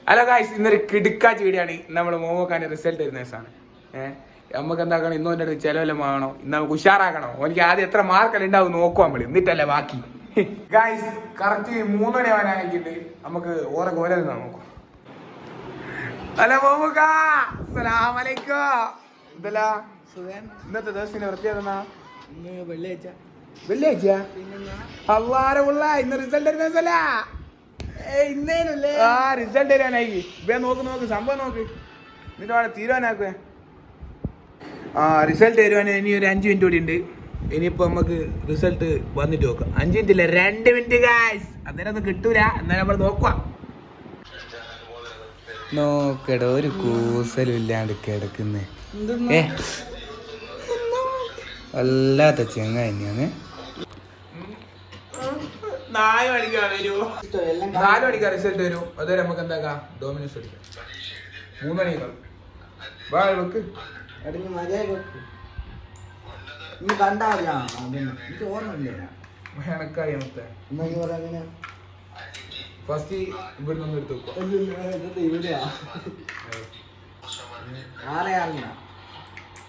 Hello guys, ഇന്നൊരു കിടുക്കാച്ച് video ആണ്. നമ്മൾ മോമോക്കാൻ്റെ റിസൾട്ട് വരുന്ന ദിവസമാണ്. നമുക്ക് എന്താക്കണം, ഇന്നും എൻ്റെ അടുത്ത് ചിലവെല്ലാം വാങ്ങണോ, ഇന്ന് നമുക്ക് ഉഷാറാക്കണോ. എനിക്ക് ആദ്യം എത്ര മാർക്കെല്ലാം ഉണ്ടാവും നോക്കുക നമ്മൾ, എന്നിട്ടല്ലേ ബാക്കി. ഗായ്സ് കറക്റ്റ് 3 മണി ആവാനായിട്ട് നമുക്ക് ഓരോ കോല നോക്കും. ഹലോ മോമുക്ക, അസ്സലാമലൈക്കും. ഇതല്ല ഇന്നത്തെ ദിവസത്തിന്റെ പ്രത്യേകത വെള്ളിയാഴ്ച. അള്ളാരെ ഉള്ള ഇന്ന് റിസൾട്ട് വരുന്ന ദിവസമല്ല. റിസൾട്ട് തരാനായി നോക്ക് സംഭവം നോക്ക്, എന്നിട്ട് വേണം തീരുവാനാക്കുക. റിസൾട്ട് തരുവാൻ ഇനി ഒരു 5 മിനിറ്റ് കൂടി ഉണ്ട്. ഇനിയിപ്പോ നമുക്ക് റിസൾട്ട് വന്നിട്ട് നോക്കാം. 5 മിനിറ്റ് ഇല്ല, 2 മിനിറ്റ് ഗായ്സ്. അന്നേരം ഒന്നും കിട്ടൂല, എന്നാലും നമ്മൾ നോക്കുക. നോക്കട ഒരു കൂസലും ഇല്ലാണ്ട് കിടക്കുന്നേ. വല്ലാത്ത ചെങ്ങ തന്നെയാണ്. 4 മണിക്കാണ് വരുമോ? 4 മണിക്കാണ് റിസൾട്ട് വരും. അതുവരെ നമുക്ക് എന്താക്കാം, ഡോമിനോസ് അടിക്കാം. 3 മണിക്കാണ് വെക്ക് കണക്കായി. ഫസ്റ്റ് ഇവിടെ നിന്ന് എടുത്ത് വെക്കുക.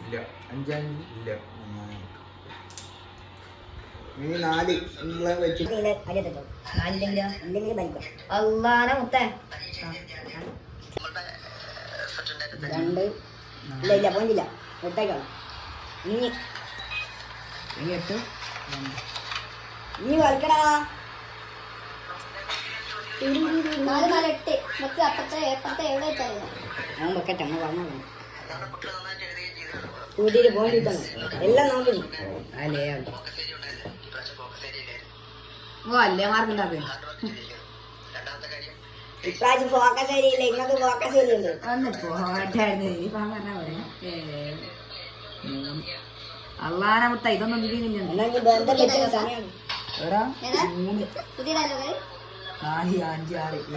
ഇല്ല 5 ഇല്ല. അള്ളാനെ മുത്തേ 2 ഇല്ല പോയില്ല എട്ടേക്കാണ്. ഇനി 8 ഇനി കളിക്കടാ. 4 അപ്പത്തെ എവിടെ വെച്ചാലും ഞാൻ വെക്കട്ടെ. അമ്മ പറഞ്ഞു കൂട്ടിയിട്ട് പോയി കിട്ടണം. എല്ലാം നോക്കുന്നു. അല്ലേ അല്ലേ മാർക്കുണ്ടാക്കുക. ഇപ്രാവശ്യം ഫോക്കസ് ശരിയില്ല, ഇങ്ങനത്തെ ഫോക്കസ് ശരിയുണ്ട്. ഒന്ന് പോട്ടായിരുന്നു അള്ളാനെ മുത്ത ഇതൊന്നും തിരിയുന്നില്ല. ബന്ധം വെച്ച സമയം 4 5 6 7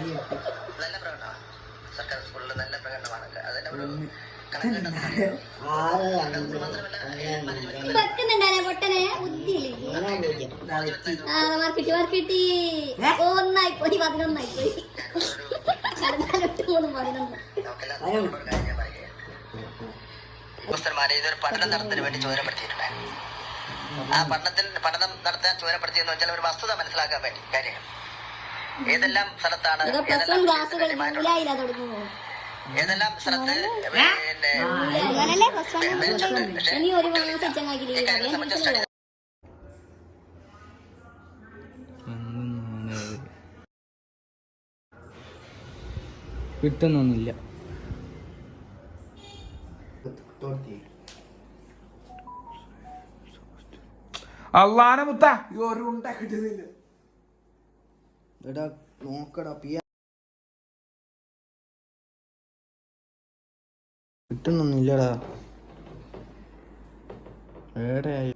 ഇതൊരു പഠനം നടത്തുന്നതിന് വേണ്ടി ചുമതലപ്പെടുത്തിയിട്ടുണ്ടായിരുന്നു. ആ പഠനം നടത്താൻ ചുമതലപ്പെടുത്തിയെന്ന് വെച്ചാൽ ഒരു വസ്തുത മനസ്സിലാക്കാൻ വേണ്ടി കാര്യങ്ങൾ ഏതെല്ലാം സ്ഥലത്താണ് ഏതെല്ലാം സ്ഥലത്ത് കിട്ടുന്നൊന്നുമില്ല. അള്ളാനെ മുത്ത ഒരു ഉണ്ട കിട്ടുന്നില്ല. നോക്കടാ കിട്ടുന്നൊന്നുമില്ലടാ. എവിടെയായി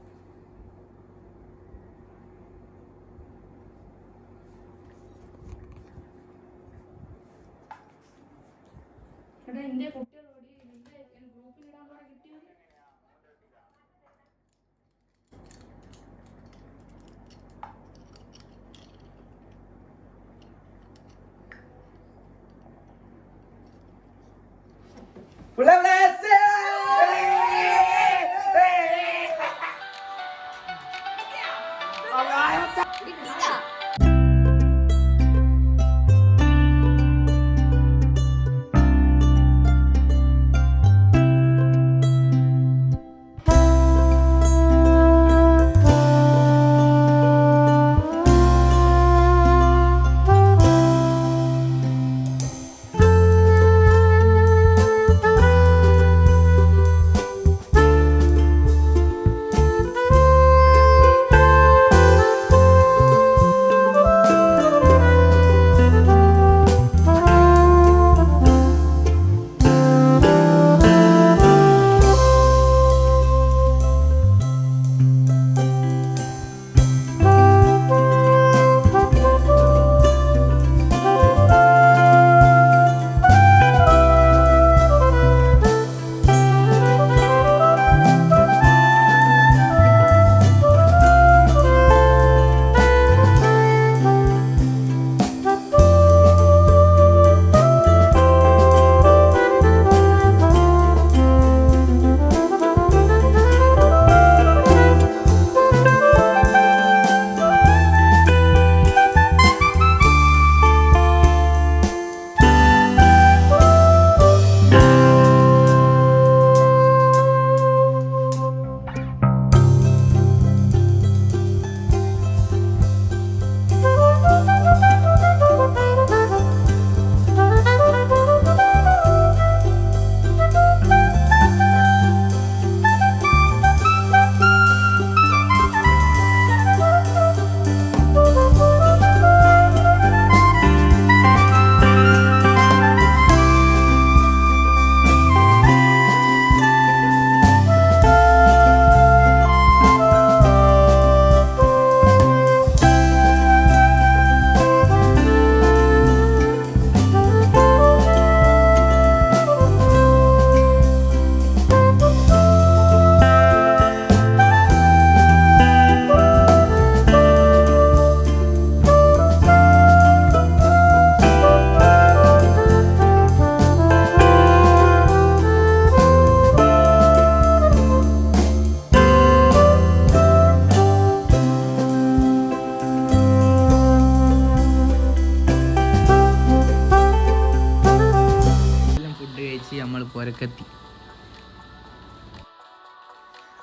പുരക്കെത്തി.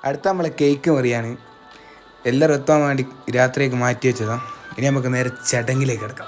അടുത്ത നമ്മളെ കേക്ക് മുറിയാണ്. എല്ലാവരും എത്താൻ വേണ്ടി രാത്രിയൊക്കെ മാറ്റി വെച്ചതാണ്. ഇനി നമുക്ക് നേരെ ചടങ്ങിലേക്ക് കിടക്കാം.